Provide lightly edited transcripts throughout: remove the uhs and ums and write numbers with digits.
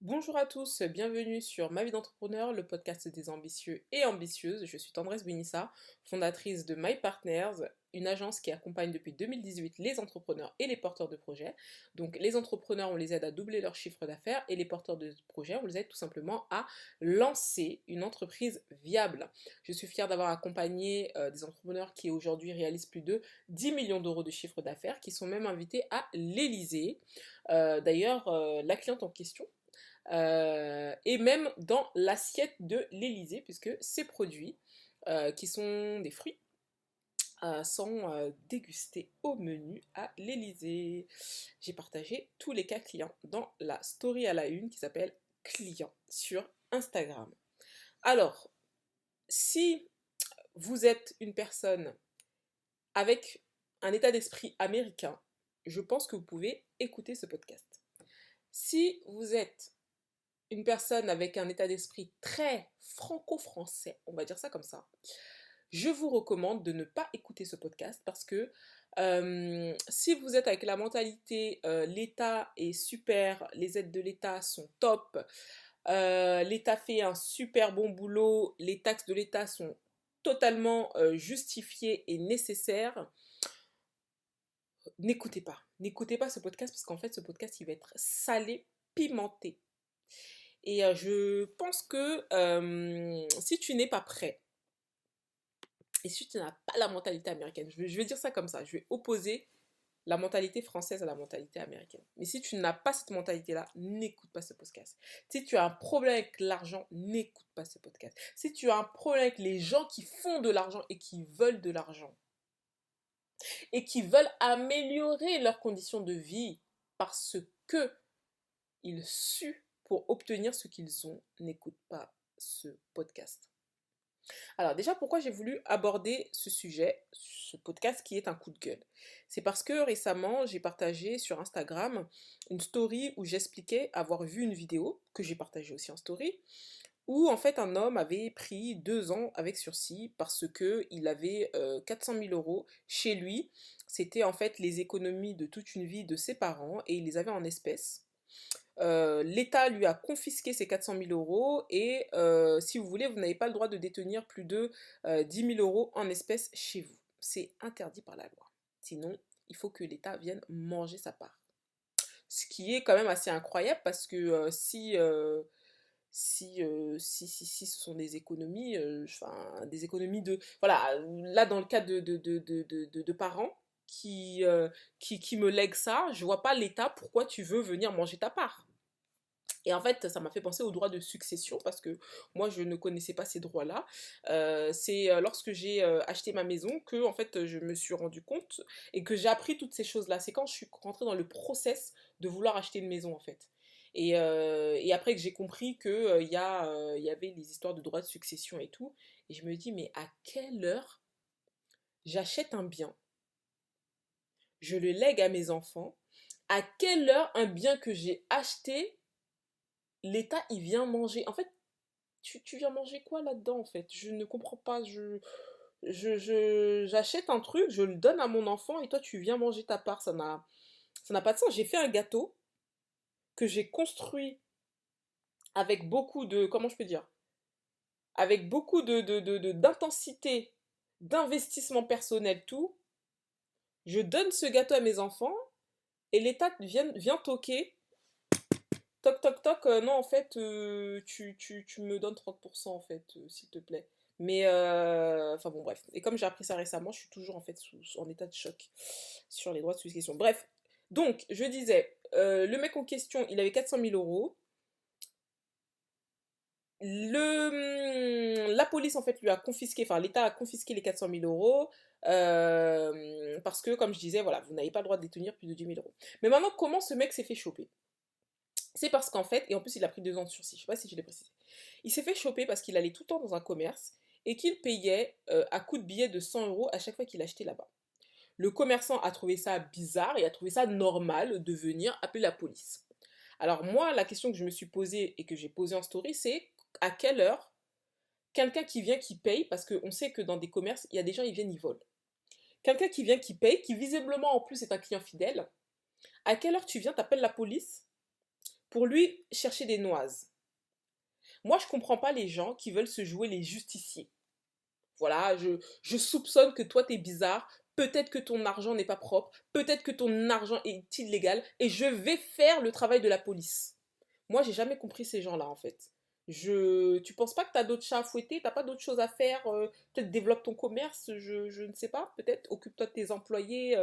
Bonjour à tous, bienvenue sur Ma vie d'entrepreneur, le podcast des ambitieux et ambitieuses. Je suis Tendresse Benissa, fondatrice de My Partners, une agence qui accompagne depuis 2018 les entrepreneurs et les porteurs de projets. Donc les entrepreneurs, on les aide à doubler leur chiffre d'affaires et les porteurs de projets, on les aide tout simplement à lancer une entreprise viable. Je suis fière d'avoir accompagné des entrepreneurs qui aujourd'hui réalisent plus de 10 millions d'euros de chiffre d'affaires, qui sont même invités à l'Elysée. D'ailleurs, la cliente en question, et même dans l'assiette de l'Elysée, puisque ces produits, qui sont des fruits, sont dégustés au menu à l'Elysée. J'ai partagé tous les cas clients dans la story à la une qui s'appelle Client sur Instagram. Alors, si vous êtes une personne avec un état d'esprit américain, je pense que vous pouvez écouter ce podcast. Si vous êtes une personne avec un état d'esprit très franco-français, on va dire ça comme ça, je vous recommande de ne pas écouter ce podcast parce que si vous êtes avec la mentalité l'État est super, les aides de l'État sont top, l'État fait un super bon boulot, les taxes de l'État sont totalement justifiées et nécessaires, n'écoutez pas ce podcast parce qu'en fait ce podcast il va être salé, pimenté. Et je pense que si tu n'es pas prêt, et si tu n'as pas la mentalité américaine, je vais dire ça comme ça, je vais opposer la mentalité française à la mentalité américaine. Mais si tu n'as pas cette mentalité-là, n'écoute pas ce podcast. Si tu as un problème avec l'argent, n'écoute pas ce podcast. Si tu as un problème avec les gens qui font de l'argent et qui veulent de l'argent, et qui veulent améliorer leurs conditions de vie parce que ils suent pour obtenir ce qu'ils ont, n'écoute pas ce podcast. Alors déjà, pourquoi j'ai voulu aborder ce sujet, ce podcast qui est un coup de gueule? C'est parce que récemment, j'ai partagé sur Instagram une story où j'expliquais avoir vu une vidéo, que j'ai partagée aussi en story, où en fait un homme avait pris 2 ans avec sursis parce que il avait 400 000 euros chez lui. C'était en fait les économies de toute une vie de ses parents et il les avait en espèces. L'État lui a confisqué ses 400 000 euros et si vous voulez, vous n'avez pas le droit de détenir plus de 10 000 euros en espèces chez vous. C'est interdit par la loi. Sinon, il faut que l'État vienne manger sa part. Ce qui est quand même assez incroyable parce que si ce sont des économies, enfin des économies de... Voilà, là dans le cas de parents qui me lèguent ça, je vois pas l'État, pourquoi tu veux venir manger ta part. Et en fait, ça m'a fait penser aux droits de succession parce que moi, je ne connaissais pas ces droits-là. C'est lorsque j'ai acheté ma maison que en fait, je me suis rendu compte et que j'ai appris toutes ces choses-là. C'est quand je suis rentrée dans le process de vouloir acheter une maison en fait. Et après que j'ai compris que y avait les histoires de droits de succession et tout, et je me dis mais à quelle heure j'achète un bien, je le lègue à mes enfants, à quelle heure un bien que j'ai acheté l'État, il vient manger. En fait, tu viens manger quoi là-dedans, en fait? Je ne comprends pas. J'achète un truc, je le donne à mon enfant et toi, tu viens manger ta part. Ça n'a pas de sens. J'ai fait un gâteau que j'ai construit avec beaucoup de, comment je peux dire? Avec beaucoup d'intensité, d'investissement personnel, tout. Je donne ce gâteau à mes enfants et l'État vient toquer. Toc toc toc, non en fait tu me donnes 30% en fait, s'il te plaît. Mais enfin bon bref. Et comme j'ai appris ça récemment, je suis toujours en fait en état de choc sur les droits de succession. Bref, donc je disais, le mec en question, il avait 400 000 euros. La police en fait lui a confisqué, enfin l'État a confisqué les 400 000 euros parce que comme je disais, voilà, vous n'avez pas le droit de détenir plus de 10 000 euros. Mais maintenant, comment ce mec s'est fait choper? C'est parce qu'en fait, et en plus il a pris 2 ans de sursis, je sais pas si je l'ai précisé. Il s'est fait choper parce qu'il allait tout le temps dans un commerce et qu'il payait à coup de billets de 100 euros à chaque fois qu'il achetait là-bas. Le commerçant a trouvé ça bizarre et a trouvé ça normal de venir appeler la police. Alors moi, la question que je me suis posée et que j'ai posée en story, c'est à quelle heure quelqu'un qui vient, qui paye, parce qu'on sait que dans des commerces, il y a des gens, ils viennent, ils volent. Quelqu'un qui vient, qui paye, qui visiblement en plus est un client fidèle, à quelle heure tu viens, t'appelles la police pour lui chercher des noises? Moi, je comprends pas les gens qui veulent se jouer les justiciers. Voilà, je soupçonne que toi, t'es bizarre, peut-être que ton argent n'est pas propre, peut-être que ton argent est illégal, et je vais faire le travail de la police. Moi, j'ai jamais compris ces gens-là, en fait. Tu penses pas que t'as d'autres chats à fouetter, t'as pas d'autres choses à faire, peut-être développe ton commerce, je ne sais pas, peut-être occupe-toi de tes employés,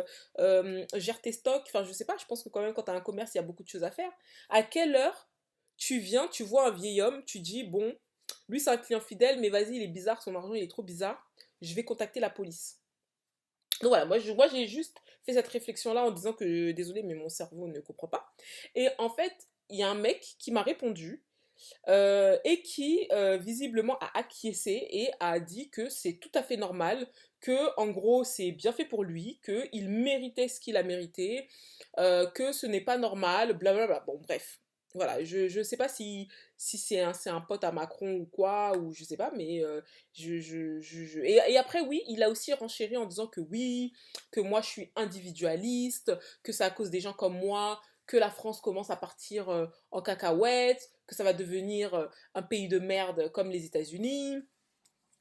gère tes stocks, enfin je sais pas, je pense que quand même quand t'as un commerce, il y a beaucoup de choses à faire. À quelle heure tu viens, tu vois un vieil homme, tu dis, bon, lui c'est un client fidèle, mais vas-y, il est bizarre, son argent il est trop bizarre, je vais contacter la police. Donc voilà, moi j'ai juste fait cette réflexion-là en disant que, désolé, mais mon cerveau ne comprend pas. Et en fait, il y a un mec qui m'a répondu et qui visiblement a acquiescé et a dit que c'est tout à fait normal, que en gros c'est bien fait pour lui, qu'il méritait ce qu'il a mérité, que ce n'est pas normal, blablabla. Bon, bref. Voilà, je sais pas si c'est un pote à Macron ou quoi, ou je sais pas, mais et après, oui, il a aussi renchéri en disant que oui, que moi je suis individualiste, que c'est à cause des gens comme moi que la France commence à partir en cacahuète, que ça va devenir un pays de merde comme les États-Unis.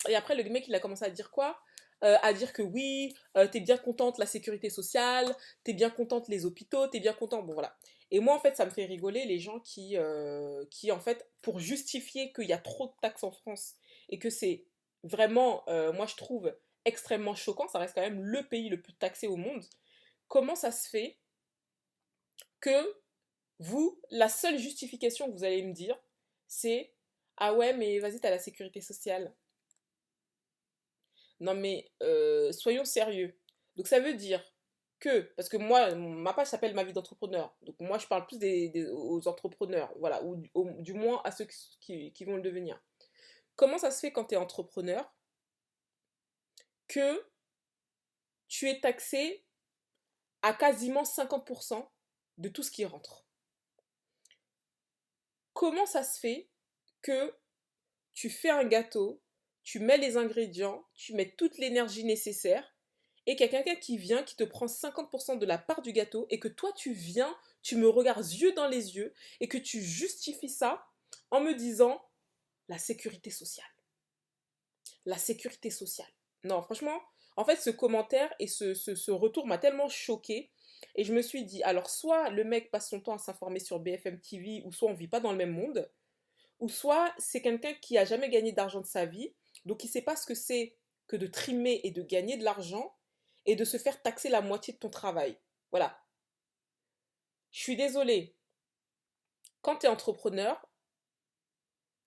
Et après, le mec, il a commencé à dire quoi? À dire que oui, t'es bien contente la sécurité sociale, t'es bien contente les hôpitaux, t'es bien content. Bon, voilà. Et moi, en fait, ça me fait rigoler les gens qui en fait, pour justifier qu'il y a trop de taxes en France et que c'est vraiment, moi, je trouve extrêmement choquant, ça reste quand même le pays le plus taxé au monde. Comment ça se fait que vous, la seule justification que vous allez me dire, c'est ah ouais, mais vas-y, t'as la sécurité sociale. Non mais soyons sérieux. Donc ça veut dire que, parce que moi, ma page s'appelle Ma vie d'entrepreneur. Donc moi, je parle plus aux entrepreneurs, voilà, ou du moins à ceux qui vont le devenir. Comment ça se fait quand tu es entrepreneur que tu es taxé à quasiment 50% de tout ce qui rentre? Comment ça se fait que tu fais un gâteau, tu mets les ingrédients, tu mets toute l'énergie nécessaire, et qu'il y a quelqu'un qui vient, qui te prend 50% de la part du gâteau, et que toi tu viens, tu me regardes yeux dans les yeux, et que tu justifies ça en me disant la sécurité sociale. La sécurité sociale. Non, franchement, en fait, ce commentaire et ce retour m'a tellement choqué. Et je me suis dit, alors soit le mec passe son temps à s'informer sur BFM TV, ou soit on vit pas dans le même monde, ou soit c'est quelqu'un qui a jamais gagné d'argent de sa vie, donc il sait pas ce que c'est que de trimer et de gagner de l'argent et de se faire taxer la moitié de ton travail. Voilà. Je suis désolée. Quand tu es entrepreneur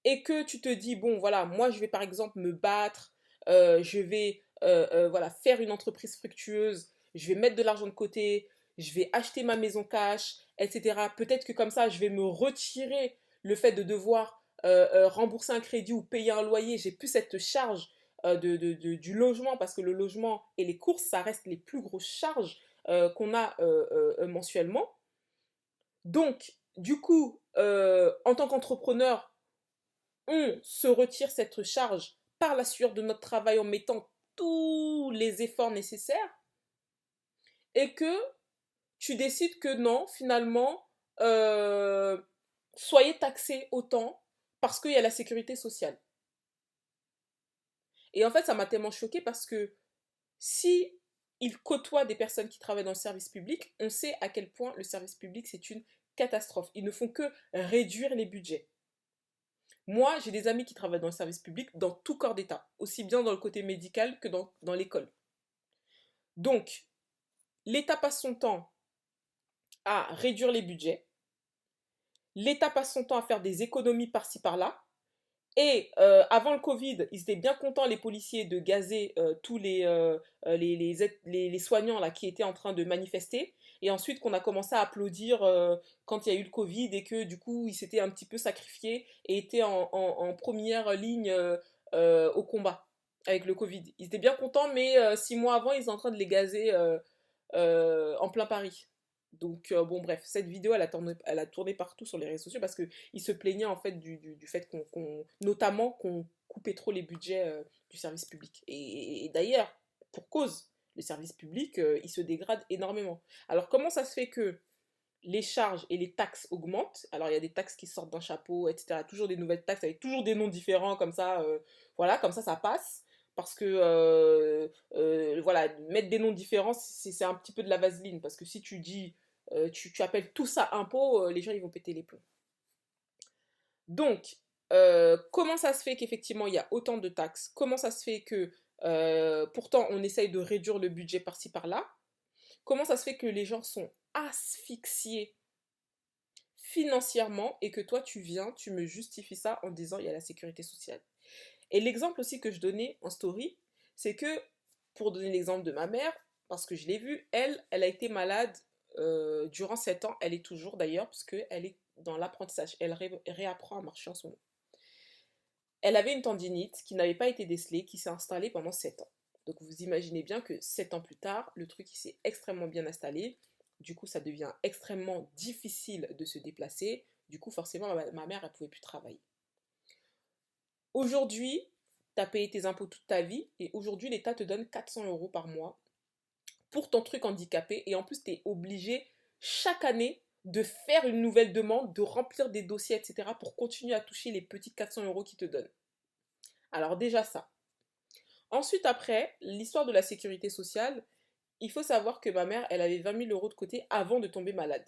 et que tu te dis, bon, voilà, moi je vais par exemple me battre, je vais voilà, faire une entreprise fructueuse, je vais mettre de l'argent de côté, je vais acheter ma maison cash, etc. Peut-être que comme ça, je vais me retirer le fait de devoir rembourser un crédit ou payer un loyer. J'ai plus cette charge du logement parce que le logement et les courses, ça reste les plus grosses charges qu'on a mensuellement. Donc, du coup, en tant qu'entrepreneur, on se retire cette charge par la sueur de notre travail en mettant tous les efforts nécessaires et que tu décides que non, finalement, euh, soyez taxé autant parce qu'il y a la sécurité sociale. Et en fait, ça m'a tellement choquée parce que si il côtoie des personnes qui travaillent dans le service public, on sait à quel point le service public, c'est une catastrophe. Ils ne font que réduire les budgets. Moi, j'ai des amis qui travaillent dans le service public dans tout corps d'État, aussi bien dans le côté médical que dans l'école. Donc, l'État passe son temps à réduire les budgets, l'État passe son temps à faire des économies par-ci par-là, et avant le Covid, ils étaient bien contents, les policiers, de gazer tous les soignants là, qui étaient en train de manifester. Et ensuite, qu'on a commencé à applaudir quand il y a eu le Covid et que du coup, ils s'étaient un petit peu sacrifiés et étaient en première ligne au combat avec le Covid. Ils étaient bien contents, mais 6 mois avant, ils étaient en train de les gazer en plein Paris. Donc, bon, bref, cette vidéo, elle a tourné partout sur les réseaux sociaux parce qu'ils se plaignaient en fait du fait notamment qu'on couper trop les budgets du service public. Et d'ailleurs, pour cause, le service public, il se dégrade énormément. Alors comment ça se fait que les charges et les taxes augmentent? Alors il y a des taxes qui sortent d'un chapeau, etc. Toujours des nouvelles taxes avec toujours des noms différents, comme ça, voilà, comme ça passe. Parce que, voilà, mettre des noms différents, c'est un petit peu de la vaseline. Parce que si tu dis, tu appelles tout ça impôt, les gens, ils vont péter les plombs. Donc, comment ça se fait qu'effectivement, il y a autant de taxes? Comment ça se fait que, pourtant, on essaye de réduire le budget par-ci, par-là? Comment ça se fait que les gens sont asphyxiés financièrement et que toi, tu me justifies ça en disant il y a la sécurité sociale? Et l'exemple aussi que je donnais en story, c'est que, pour donner l'exemple de ma mère, parce que je l'ai vue, elle a été malade durant 7 ans, elle est toujours d'ailleurs, parce qu'elle est dans l'apprentissage, elle réapprend à marcher en ce moment. Elle avait une tendinite qui n'avait pas été décelée, qui s'est installée pendant 7 ans. Donc vous imaginez bien que 7 ans plus tard, le truc il s'est extrêmement bien installé, du coup ça devient extrêmement difficile de se déplacer, du coup forcément ma mère elle pouvait plus travailler. Aujourd'hui, tu as payé tes impôts toute ta vie et aujourd'hui, l'État te donne 400 euros par mois pour ton truc handicapé et en plus, tu es obligé chaque année de faire une nouvelle demande, de remplir des dossiers, etc. pour continuer à toucher les petits 400 euros qu'ils te donnent. Alors déjà ça. Ensuite, après, l'histoire de la sécurité sociale, il faut savoir que ma mère, elle avait 20 000 euros de côté avant de tomber malade.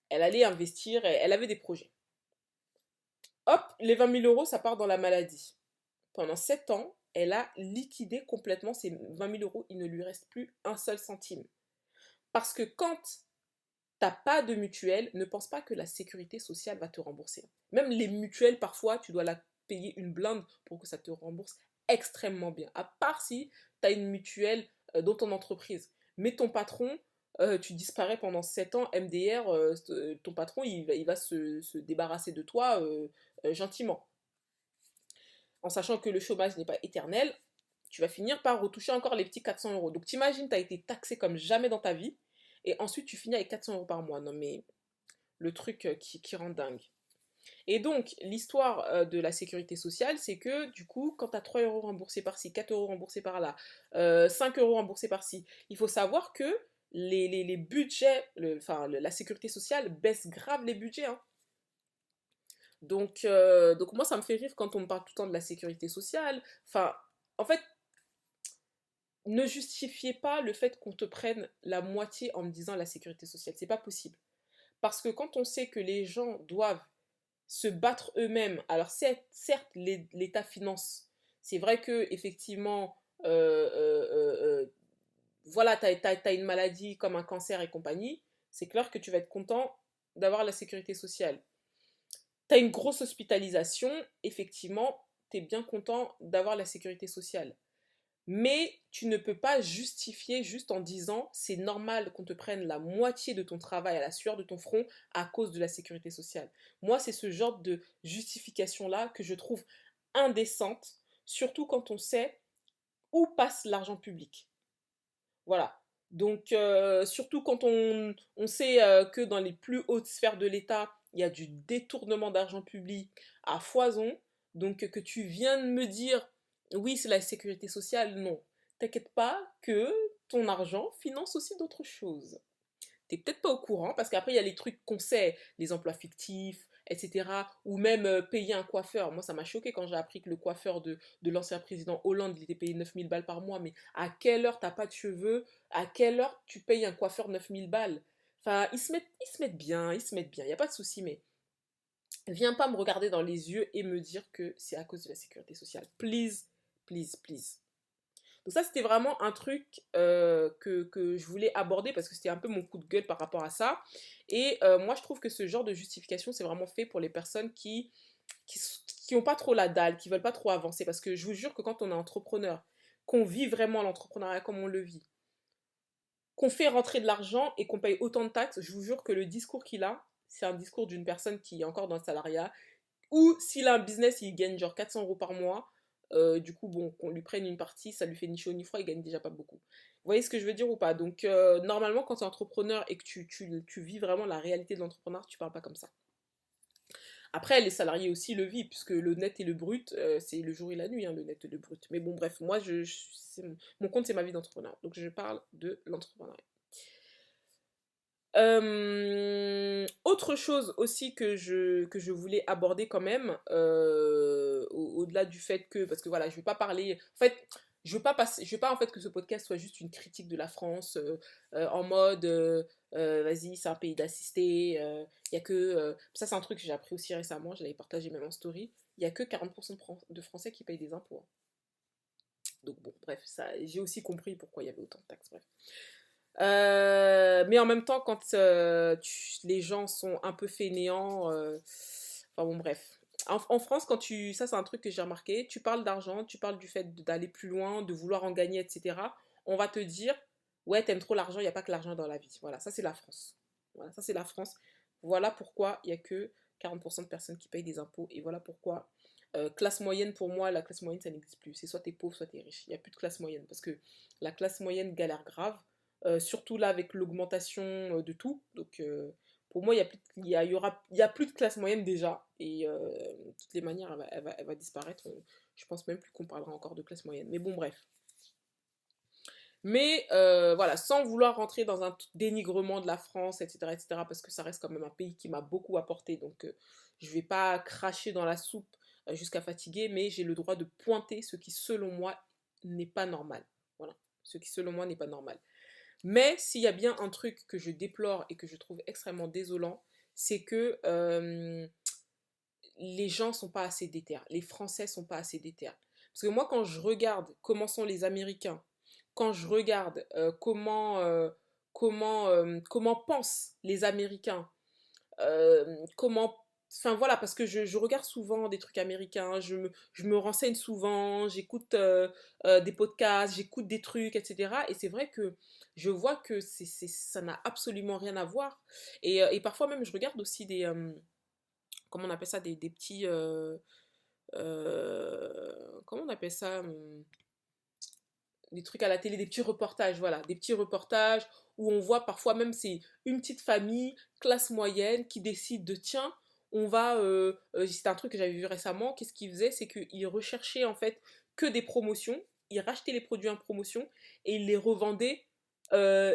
Elle allait investir, elle avait des projets. Hop, les 20 000 euros, ça part dans la maladie. Pendant 7 ans, elle a liquidé complètement ses 20 000 euros. Il ne lui reste plus un seul centime. Parce que quand t'as pas de mutuelle, ne pense pas que la sécurité sociale va te rembourser. Même les mutuelles, parfois, tu dois la payer une blinde pour que ça te rembourse extrêmement bien. À part si tu as une mutuelle dans ton entreprise. Mais ton patron, tu disparais pendant 7 ans, MDR, ton patron, il va se débarrasser de toi gentiment. En sachant que le chômage n'est pas éternel, tu vas finir par retoucher encore les petits 400 euros. Donc t'imagines, tu as été taxé comme jamais dans ta vie, et ensuite tu finis avec 400 euros par mois. Non mais le truc qui rend dingue. Et donc l'histoire de la sécurité sociale, c'est que du coup, quand tu as 3 euros remboursés par-ci, 4 euros remboursés par-là, 5 euros remboursés par-ci, il faut savoir que les budgets, la sécurité sociale baisse grave les budgets, hein. Donc moi, ça me fait rire quand on me parle tout le temps de la sécurité sociale. Enfin, en fait, ne justifiez pas le fait qu'on te prenne la moitié en me disant la sécurité sociale. C'est pas possible. Parce que quand on sait que les gens doivent se battre eux-mêmes, alors certes l'État finance. C'est vrai que effectivement, voilà, t'as une maladie comme un cancer et compagnie. C'est clair que tu vas être content d'avoir la sécurité sociale. T'as une grosse hospitalisation, effectivement, t'es bien content d'avoir la sécurité sociale. Mais tu ne peux pas justifier juste en disant c'est normal qu'on te prenne la moitié de ton travail à la sueur de ton front à cause de la sécurité sociale. Moi, c'est ce genre de justification-là que je trouve indécente, surtout quand on sait où passe l'argent public. Voilà. Donc, surtout quand on sait que dans les plus hautes sphères de l'État, il y a du détournement d'argent public à foison. Donc, que tu viens de me dire, oui, c'est la sécurité sociale, non. T'inquiète pas que ton argent finance aussi d'autres choses. T'es peut-être pas au courant, parce qu'après, il y a les trucs qu'on sait, les emplois fictifs, etc. Ou même payer un coiffeur. Moi, ça m'a choqué quand j'ai appris que le coiffeur de l'ancien président Hollande, il était payé 9 000 balles par mois. Mais à quelle heure t'as pas de cheveux? À quelle heure tu payes un coiffeur 9 000 balles? Enfin, ils se mettent bien, ils se mettent bien, il n'y a pas de souci, mais viens pas me regarder dans les yeux et me dire que c'est à cause de la sécurité sociale. Please, please, please. Donc ça, c'était vraiment un truc que je voulais aborder parce que c'était un peu mon coup de gueule par rapport à ça. Et moi, je trouve que ce genre de justification, c'est vraiment fait pour les personnes qui ont pas trop la dalle, qui veulent pas trop avancer. Parce que je vous jure que quand on est entrepreneur, qu'on vit vraiment l'entrepreneuriat comme on le vit, qu'on fait rentrer de l'argent et qu'on paye autant de taxes, je vous jure que le discours qu'il a, c'est un discours d'une personne qui est encore dans le salariat, ou s'il a un business, il gagne genre 400 euros par mois. Du coup, bon, qu'on lui prenne une partie, ça lui fait ni chaud ni froid, il gagne déjà pas beaucoup. Vous voyez ce que je veux dire ou pas? Donc, normalement, quand tu es entrepreneur et que tu vis vraiment la réalité de l'entrepreneuriat, tu parles pas comme ça. Après, les salariés aussi le vivent, puisque le net et le brut, c'est le jour et la nuit, hein, le net et le brut. Mais bon, bref, moi, mon compte, c'est ma vie d'entrepreneur. Donc, je parle de l'entrepreneuriat. Autre chose aussi que je voulais aborder quand même, au-delà du fait que, parce que voilà, je vais pas parler, en fait, je veux pas en fait que ce podcast soit juste une critique de la France, en mode, vas-y, c'est un pays d'assistés, il y a que, ça c'est un truc que j'ai appris aussi récemment, je l'avais partagé même en story, il y a que 40% de Français qui payent des impôts, hein. Donc bon, bref, ça, j'ai aussi compris pourquoi il y avait autant de taxes, bref. Mais en même temps, quand les gens sont un peu fainéants, enfin bon, bref. En France, ça c'est un truc que j'ai remarqué, tu parles d'argent, tu parles du fait d'aller plus loin, de vouloir en gagner, etc. On va te dire, ouais, t'aimes trop l'argent, il n'y a pas que l'argent dans la vie. Voilà, ça c'est la France. Voilà, ça c'est la France. Voilà pourquoi il n'y a que 40% de personnes qui payent des impôts. Et voilà pourquoi, classe moyenne, pour moi, la classe moyenne, ça n'existe plus. C'est soit t'es pauvre, soit t'es riche. Il n'y a plus de classe moyenne. Parce que la classe moyenne galère grave. Surtout là avec l'augmentation de tout. Donc pour moi, il y a plus de classe moyenne déjà. Et de toutes les manières, elle va disparaître. Je pense même plus qu'on parlera encore de classe moyenne. Mais bon, bref. Mais voilà, sans vouloir rentrer dans un dénigrement de la France, etc., etc., parce que ça reste quand même un pays qui m'a beaucoup apporté. Donc je vais pas cracher dans la soupe jusqu'à fatiguer, mais j'ai le droit de pointer ce qui, selon moi, n'est pas normal. Voilà, ce qui, selon moi, n'est pas normal. Mais s'il y a bien un truc que je déplore et que je trouve extrêmement désolant, c'est que les gens sont pas assez déter, les Français sont pas assez déter. Parce que moi, quand je regarde comment sont les Américains, quand je regarde comment pensent les Américains, comment... Enfin voilà, parce que je regarde souvent des trucs américains, je me renseigne souvent, j'écoute des podcasts, j'écoute des trucs, etc. Et c'est vrai que je vois que ça n'a absolument rien à voir. Et parfois même, je regarde aussi comment on appelle ça, des petits... comment on appelle ça des trucs à la télé, des petits reportages, voilà, des petits reportages où on voit parfois même c'est une petite famille, classe moyenne, qui décide de tiens, c'est un truc que j'avais vu récemment, qu'est-ce qu'ils faisaient, c'est qu'ils recherchaient en fait que des promotions, ils rachetaient les produits en promotion et ils les revendaient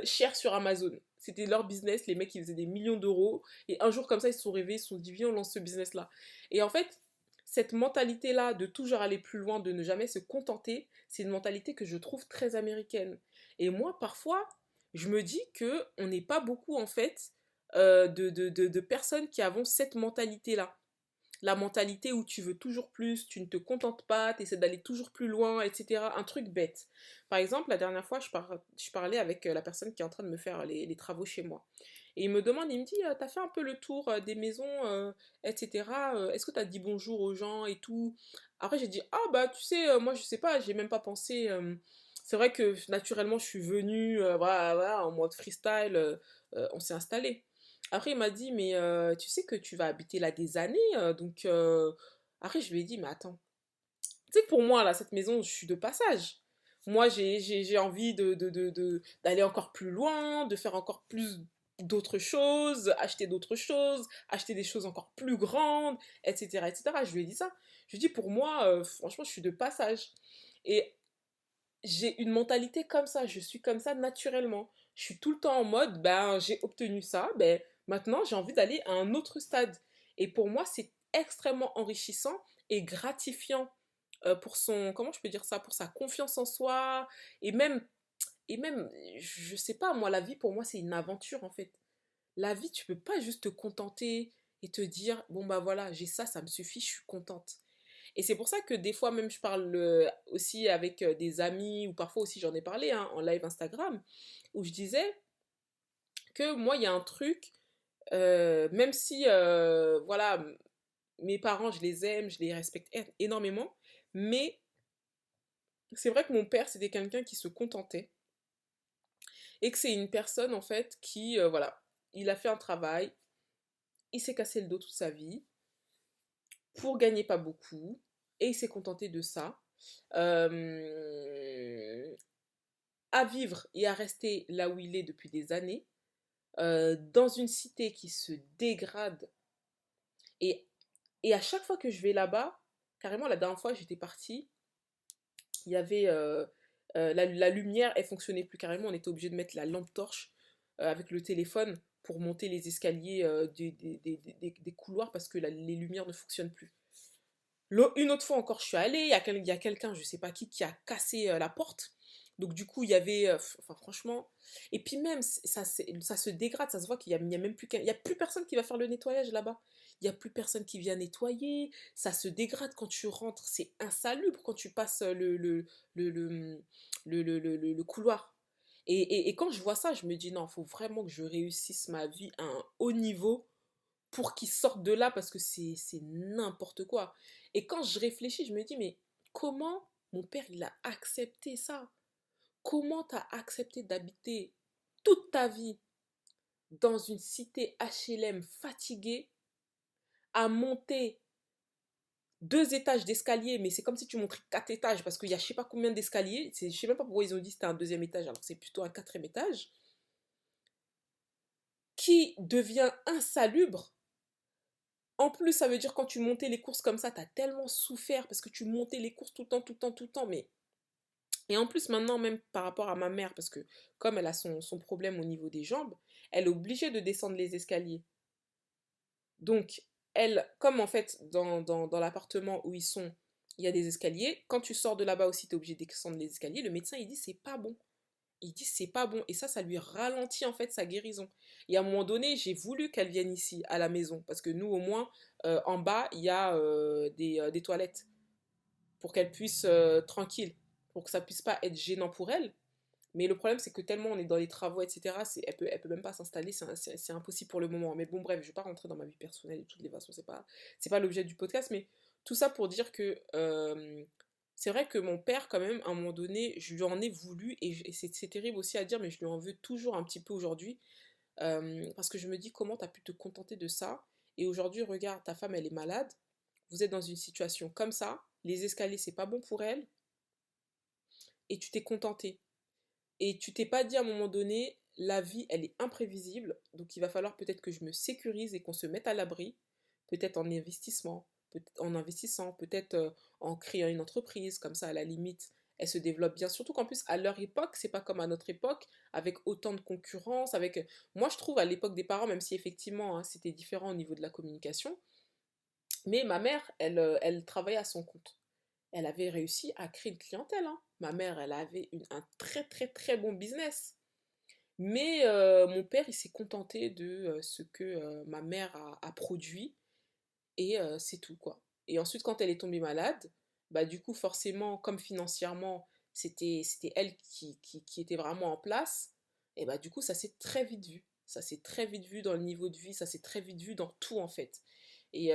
cher sur Amazon. C'était leur business, les mecs ils faisaient des millions d'euros et un jour comme ça ils se sont réveillés, ils se sont dit viens on lance ce business là. Et en fait cette mentalité-là de toujours aller plus loin, de ne jamais se contenter, c'est une mentalité que je trouve très américaine. Et moi, parfois, je me dis que on n'est pas beaucoup, en fait, de personnes qui avons cette mentalité-là. La mentalité où tu veux toujours plus, tu ne te contentes pas, tu essaies d'aller toujours plus loin, etc. Un truc bête. Par exemple, la dernière fois, je parlais avec la personne qui est en train de me faire les travaux chez moi. Et il me demande, il me dit, t'as fait un peu le tour des maisons, etc. Est-ce que t'as dit bonjour aux gens et tout? Après, j'ai dit, ah bah tu sais, moi je sais pas, j'ai même pas pensé. C'est vrai que naturellement, je suis venue, voilà, voilà, en mode freestyle, on s'est installé. Après, il m'a dit, mais tu sais que tu vas habiter là des années, donc... Après, je lui ai dit, mais attends, tu sais, pour moi, là, cette maison, je suis de passage. Moi, j'ai envie d'aller encore plus loin, de faire encore plus d'autres choses, acheter des choses encore plus grandes, etc., etc. Je lui ai dit ça. Je lui ai dit, pour moi, franchement, je suis de passage. Et j'ai une mentalité comme ça, je suis comme ça naturellement. Je suis tout le temps en mode, ben, j'ai obtenu ça, ben, maintenant, j'ai envie d'aller à un autre stade. Et pour moi, c'est extrêmement enrichissant et gratifiant pour son, comment je peux dire ça, pour sa confiance en soi, et même, et même, je sais pas, moi, la vie, pour moi, c'est une aventure, en fait. La vie, tu peux pas juste te contenter et te dire, bon, bah voilà, j'ai ça, ça me suffit, je suis contente. Et c'est pour ça que des fois même je parle aussi avec des amis, ou parfois aussi j'en ai parlé hein, en live Instagram, où je disais que moi il y a un truc, même si voilà, mes parents je les aime, je les respecte énormément, mais c'est vrai que mon père c'était quelqu'un qui se contentait, et que c'est une personne en fait qui, voilà, il a fait un travail, il s'est cassé le dos toute sa vie, pour gagner pas beaucoup, et il s'est contenté de ça. Euh, à vivre et à rester là où il est depuis des années, dans une cité qui se dégrade et Et à chaque fois que je vais là-bas, carrément la dernière fois j'étais partie, il y avait la lumière, elle fonctionnait plus carrément, on était obligé de mettre la lampe torche avec le téléphone pour monter les escaliers des couloirs parce que les lumières ne fonctionnent plus. Une autre fois encore, je suis allée, il y a quelqu'un, je sais pas qui a cassé la porte. Donc du coup, il y avait, enfin franchement, et puis même, ça se dégrade, ça se voit qu'il y a même plus il y a plus personne qui va faire le nettoyage là-bas. Il y a plus personne qui vient nettoyer, ça se dégrade quand tu rentres, c'est insalubre quand tu passes le, le, le couloir. Et quand je vois ça, je me dis non, il faut vraiment que je réussisse ma vie à un haut niveau pour qu'ils sortent de là parce que c'est n'importe quoi. Et quand je réfléchis, je me dis, mais comment mon père, il a accepté ça? Comment t'as accepté d'habiter toute ta vie dans une cité HLM fatiguée, à monter 2 étages d'escalier, mais c'est comme si tu montrais 4 étages parce qu'il y a je sais pas combien d'escaliers. Je sais même pas pourquoi ils ont dit que c'était un deuxième étage alors que c'est plutôt un quatrième étage, qui devient insalubre. En plus, ça veut dire quand tu montais les courses comme ça, t'as tellement souffert parce que tu montais les courses tout le temps, tout le temps, tout le temps. Mais... Et en plus, maintenant, même par rapport à ma mère, parce que comme elle a son problème au niveau des jambes, elle est obligée de descendre les escaliers. Donc, elle, comme en fait, dans l'appartement où ils sont, il y a des escaliers, quand tu sors de là-bas aussi, tu es obligé de descendre les escaliers, le médecin, il dit, c'est pas bon. Il dit c'est pas bon et ça lui ralentit en fait sa guérison. Et à un moment donné, j'ai voulu qu'elle vienne ici à la maison parce que nous au moins en bas il y a des toilettes pour qu'elle puisse tranquille, pour que ça puisse pas être gênant pour elle. Mais le problème c'est que tellement on est dans les travaux etc. Elle peut même pas s'installer, c'est impossible pour le moment. Mais bon bref, je vais pas rentrer dans ma vie personnelle de toutes les façons, c'est pas l'objet du podcast, mais tout ça pour dire que c'est vrai que mon père, quand même, à un moment donné, je lui en ai voulu, et c'est terrible aussi à dire, mais je lui en veux toujours un petit peu aujourd'hui, parce que je me dis comment t'as pu te contenter de ça, et aujourd'hui, regarde, ta femme, elle est malade, vous êtes dans une situation comme ça, les escaliers, c'est pas bon pour elle, et tu t'es contenté. Et tu t'es pas dit à un moment donné, la vie, elle est imprévisible, donc il va falloir peut-être que je me sécurise et qu'on se mette à l'abri, peut-être en investissement, en investissant, peut-être en créant une entreprise, comme ça à la limite, elle se développe bien. Surtout qu'en plus, à leur époque, c'est pas comme à notre époque, avec autant de concurrence, avec... Moi, je trouve à l'époque des parents, même si effectivement, hein, c'était différent au niveau de la communication, mais ma mère, elle travaillait à son compte. Elle avait réussi à créer une clientèle, hein. Ma mère, elle avait un très très très bon business. Mais mon père, il s'est contenté de ce que ma mère a produit et c'est tout quoi. Et ensuite, quand elle est tombée malade, bah du coup, forcément, comme financièrement, c'était elle qui était vraiment en place, et bah du coup, ça s'est très vite vu. Ça s'est très vite vu dans le niveau de vie, ça s'est très vite vu dans tout en fait. Et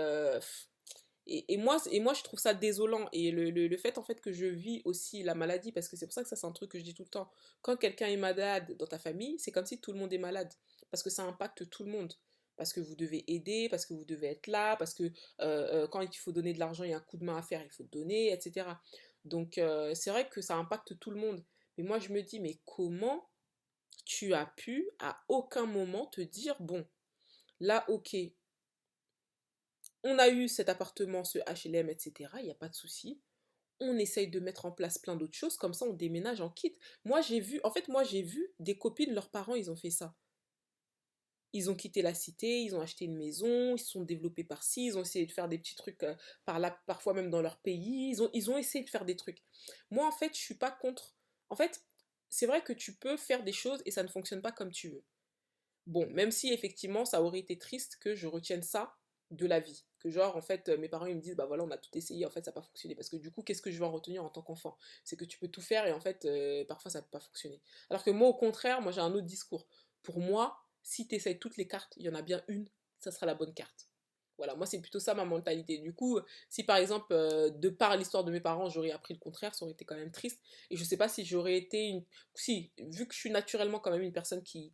et moi, je trouve ça désolant. Et le fait, en fait, que je vis aussi la maladie, parce que c'est pour ça que ça, c'est un truc que je dis tout le temps. Quand quelqu'un est malade dans ta famille, c'est comme si tout le monde est malade. Parce que ça impacte tout le monde. Parce que vous devez aider, parce que vous devez être là, parce que quand il faut donner de l'argent, il y a un coup de main à faire, il faut donner, etc. Donc, c'est vrai que ça impacte tout le monde. Mais moi, je me dis, mais comment tu as pu, à aucun moment, te dire, bon, là, ok, on a eu cet appartement, ce HLM, etc. Il n'y a pas de souci. On essaye de mettre en place plein d'autres choses, comme ça on déménage en kit. Moi j'ai vu des copines, leurs parents, ils ont fait ça. Ils ont quitté la cité, ils ont acheté une maison, ils se sont développés par-ci, ils ont essayé de faire des petits trucs par là, parfois même dans leur pays, ils ont essayé de faire des trucs. Moi en fait, je suis pas contre. En fait, c'est vrai que tu peux faire des choses et ça ne fonctionne pas comme tu veux. Bon, même si effectivement ça aurait été triste que je retienne ça de la vie. Que genre, en fait, mes parents ils me disent, bah voilà, on a tout essayé, en fait, ça n'a pas fonctionné. Parce que du coup, qu'est-ce que je vais en retenir en tant qu'enfant? C'est que tu peux tout faire et en fait, parfois ça ne peut pas fonctionner. Alors que moi, au contraire, moi j'ai un autre discours. Pour moi, si tu essayes toutes les cartes, il y en a bien une, ça sera la bonne carte. Voilà, moi c'est plutôt ça ma mentalité. Du coup, si par exemple, de par l'histoire de mes parents, j'aurais appris le contraire, ça aurait été quand même triste. Et je sais pas si j'aurais été une... Si, vu que je suis naturellement quand même une personne qui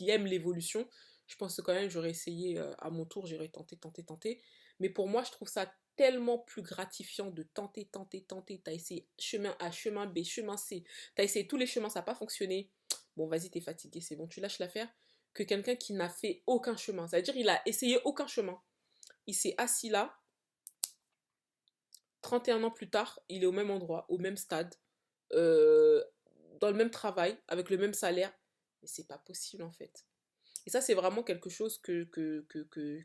aime l'évolution, je pense que quand même j'aurais essayé à mon tour, j'aurais tenté, tenté, tenté. Mais pour moi, je trouve ça tellement plus gratifiant de tenter, tenter, tenter. T'as essayé chemin A, chemin B, chemin C. T'as essayé tous les chemins, ça n'a pas fonctionné. Bon, vas-y, t'es fatigué, c'est bon, tu lâches l'affaire. Que quelqu'un qui n'a fait aucun chemin. C'est-à-dire, il a essayé aucun chemin. Il s'est assis là, 31 ans plus tard, il est au même endroit, au même stade, euh, dans le même travail, avec le même salaire. Mais c'est pas possible en fait. Et ça, c'est vraiment quelque chose que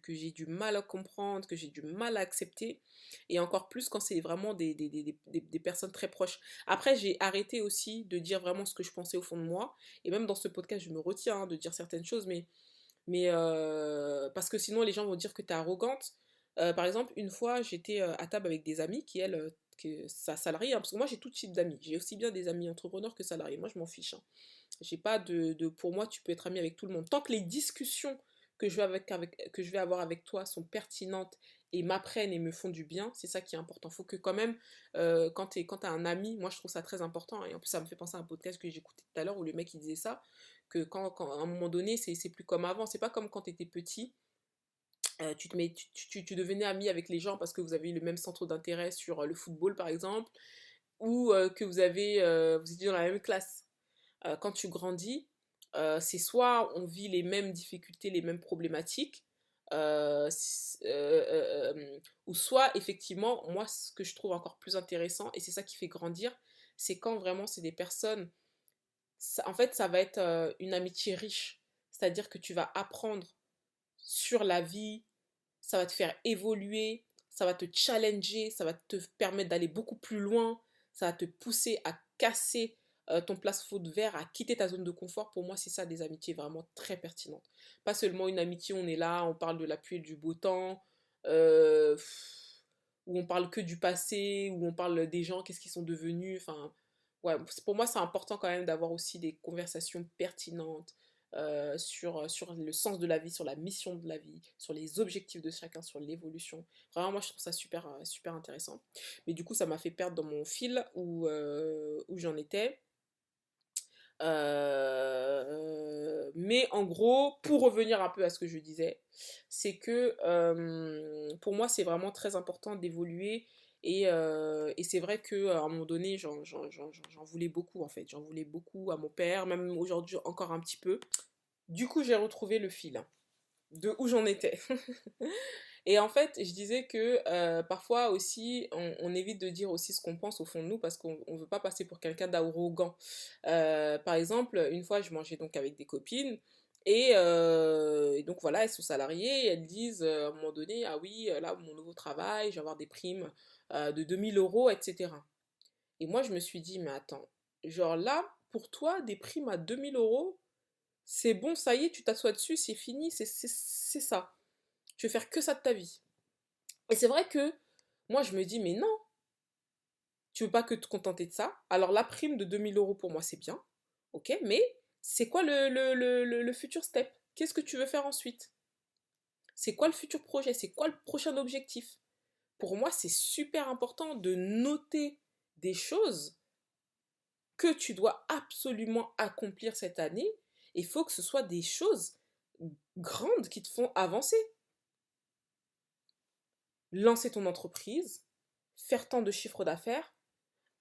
j'ai du mal à comprendre, que j'ai du mal à accepter. Et encore plus quand c'est vraiment des personnes très proches. Après, j'ai arrêté aussi de dire vraiment ce que je pensais au fond de moi. Et même dans ce podcast, je me retiens de dire certaines choses, parce que sinon les gens vont dire que t'es arrogante. Par exemple, une fois, j'étais à table avec des amis qui, elles, que ça salarié, hein, parce que moi j'ai tout type d'amis. J'ai aussi bien des amis entrepreneurs que salariés. Moi, je m'en fiche, hein. J'ai pas pour moi, tu peux être ami avec tout le monde. Tant que les discussions que je vais avoir avec toi sont pertinentes et m'apprennent et me font du bien, c'est ça qui est important. Faut que quand même, quand t'as un ami, moi je trouve ça très important. Et en plus, ça me fait penser à un podcast que j'ai écouté tout à l'heure où le mec il disait ça, que à un moment donné, c'est plus comme avant. C'est pas comme quand t'étais petit. Tu devenais ami avec les gens parce que vous avez le même centre d'intérêt sur le football par exemple, ou que vous étiez dans la même classe. Quand tu grandis, c'est soit on vit les mêmes difficultés, les mêmes problématiques, ou soit effectivement, moi ce que je trouve encore plus intéressant, et c'est ça qui fait grandir, c'est quand vraiment c'est des personnes, en fait ça va être une amitié riche, c'est-à-dire que tu vas apprendre sur la vie, ça va te faire évoluer, ça va te challenger, ça va te permettre d'aller beaucoup plus loin, ça va te pousser à casser ton plafond de verre, à quitter ta zone de confort. Pour moi, c'est ça des amitiés vraiment très pertinentes. Pas seulement une amitié, on est là, on parle de la pluie et du beau temps, euh, où on parle que du passé, où on parle des gens, qu'est-ce qu'ils sont devenus. Enfin, ouais, pour moi, c'est important quand même d'avoir aussi des conversations pertinentes, sur le sens de la vie, sur la mission de la vie, sur les objectifs de chacun, sur l'évolution. Vraiment, moi, je trouve ça super, super intéressant. Mais du coup, ça m'a fait perdre dans mon fil où j'en étais. Mais en gros, pour revenir un peu à ce que je disais, c'est que pour moi, c'est vraiment très important d'évoluer. Et c'est vrai qu'à un moment donné, j'en voulais beaucoup en fait. J'en voulais beaucoup à mon père, même aujourd'hui encore un petit peu. Du coup, j'ai retrouvé le fil de où j'en étais. Et en fait, je disais que parfois aussi, on évite de dire aussi ce qu'on pense au fond de nous parce qu'on ne veut pas passer pour quelqu'un d'arrogant. Par exemple, une fois, je mangeais donc avec des copines et donc voilà, elles sont salariées et elles disent à un moment donné, ah oui, là, mon nouveau travail, je vais avoir des primes de 2000 euros, etc. Et moi, je me suis dit, mais attends, genre là, pour toi, des primes à 2000 euros, c'est bon, ça y est, tu t'assois dessus, c'est fini, c'est ça. Tu veux faire que ça de ta vie. Et c'est vrai que moi, je me dis, mais non, tu veux pas que te contenter de ça. Alors, la prime de 2000 euros pour moi, c'est bien. Ok, mais c'est quoi le futur step? Qu'est-ce que tu veux faire ensuite? C'est quoi le futur projet? C'est quoi le prochain objectif? Pour moi, c'est super important de noter des choses que tu dois absolument accomplir cette année. Il faut que ce soit des choses grandes qui te font avancer. Lancer ton entreprise, faire tant de chiffres d'affaires,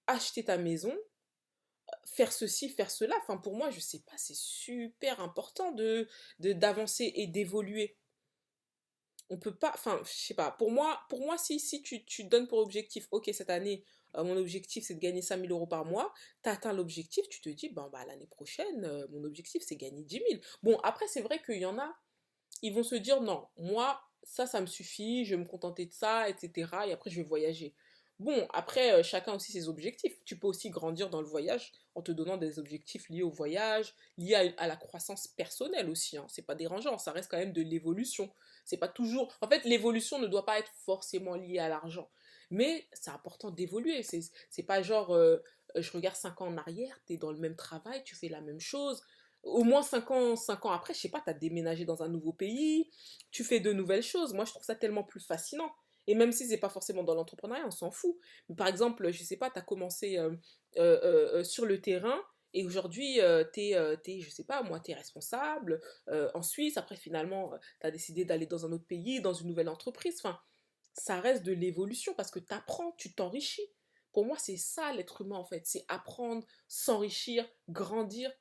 acheter ta maison, faire ceci, faire cela. Enfin, pour moi, je sais pas, c'est super important d'avancer et d'évoluer. On peut pas, enfin, je sais pas, pour moi si tu donnes pour objectif, ok, cette année, mon objectif c'est de gagner 5000 euros par mois, tu atteint l'objectif, tu te dis, ben, bah, l'année prochaine, mon objectif c'est gagner 10 000. Bon, après, c'est vrai qu'il y en a, ils vont se dire, non, moi, ça me suffit, je vais me contenter de ça, etc. Et après, je vais voyager. Bon, après, chacun aussi ses objectifs. Tu peux aussi grandir dans le voyage en te donnant des objectifs liés au voyage, liés à la croissance personnelle aussi, hein. C'est pas dérangeant, ça reste quand même de l'évolution. C'est pas toujours. En fait, l'évolution ne doit pas être forcément liée à l'argent. Mais c'est important d'évoluer. C'est pas genre, je regarde 5 ans en arrière, tu es dans le même travail, tu fais la même chose. Au moins 5 ans après, je sais pas, tu as déménagé dans un nouveau pays, tu fais de nouvelles choses. Moi, je trouve ça tellement plus fascinant. Et même si c'est pas forcément dans l'entrepreneuriat, on s'en fout. Mais par exemple, je sais pas, tu as commencé sur le terrain et aujourd'hui, je sais pas, moi, tu es responsable en Suisse. Après, finalement, tu as décidé d'aller dans un autre pays, dans une nouvelle entreprise. Enfin, ça reste de l'évolution parce que tu apprends, tu t'enrichis. Pour moi, c'est ça l'être humain en fait. C'est apprendre, s'enrichir, grandir.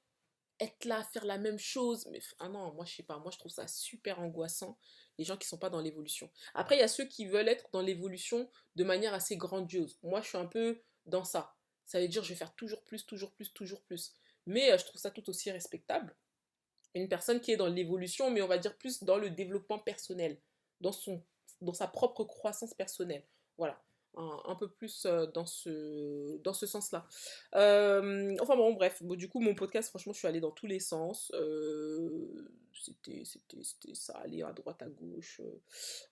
être là, faire la même chose. Mais ah non, moi je sais pas, moi je trouve ça super angoissant, les gens qui sont pas dans l'évolution. Après, il y a ceux qui veulent être dans l'évolution de manière assez grandiose. Moi je suis un peu dans ça. Ça veut dire je vais faire toujours plus, toujours plus, toujours plus. Mais je trouve ça tout aussi respectable. Une personne qui est dans l'évolution, mais on va dire plus dans le développement personnel, dans dans sa propre croissance personnelle. Voilà. Un peu plus dans ce sens-là. Enfin bon, bref. Bon, du coup, mon podcast, franchement, je suis allée dans tous les sens. Ça allait à droite, à gauche.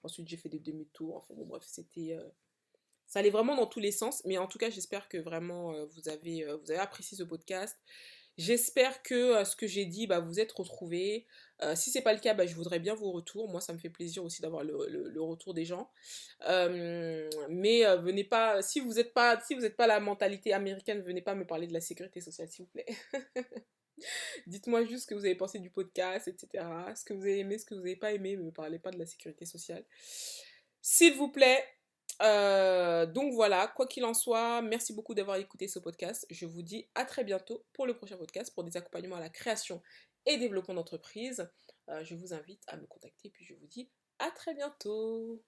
Ensuite, j'ai fait des demi-tours. Enfin bon, bref, ça allait vraiment dans tous les sens. Mais en tout cas, j'espère que vraiment vous avez apprécié ce podcast. J'espère que ce que j'ai dit, bah, vous êtes retrouvés. Si c'est pas le cas, bah, je voudrais bien vos retours. Moi, ça me fait plaisir aussi d'avoir le retour des gens. Mais venez pas, si vous êtes pas la mentalité américaine, venez pas me parler de la sécurité sociale, s'il vous plaît. Dites-moi juste ce que vous avez pensé du podcast, etc. Ce que vous avez aimé, ce que vous n'avez pas aimé, mais ne me parlez pas de la sécurité sociale. S'il vous plaît. Donc voilà, quoi qu'il en soit, merci beaucoup d'avoir écouté ce podcast. Je vous dis à très bientôt pour le prochain podcast, pour des accompagnements à la création et développement d'entreprise. Je vous invite à me contacter, puis je vous dis à très bientôt.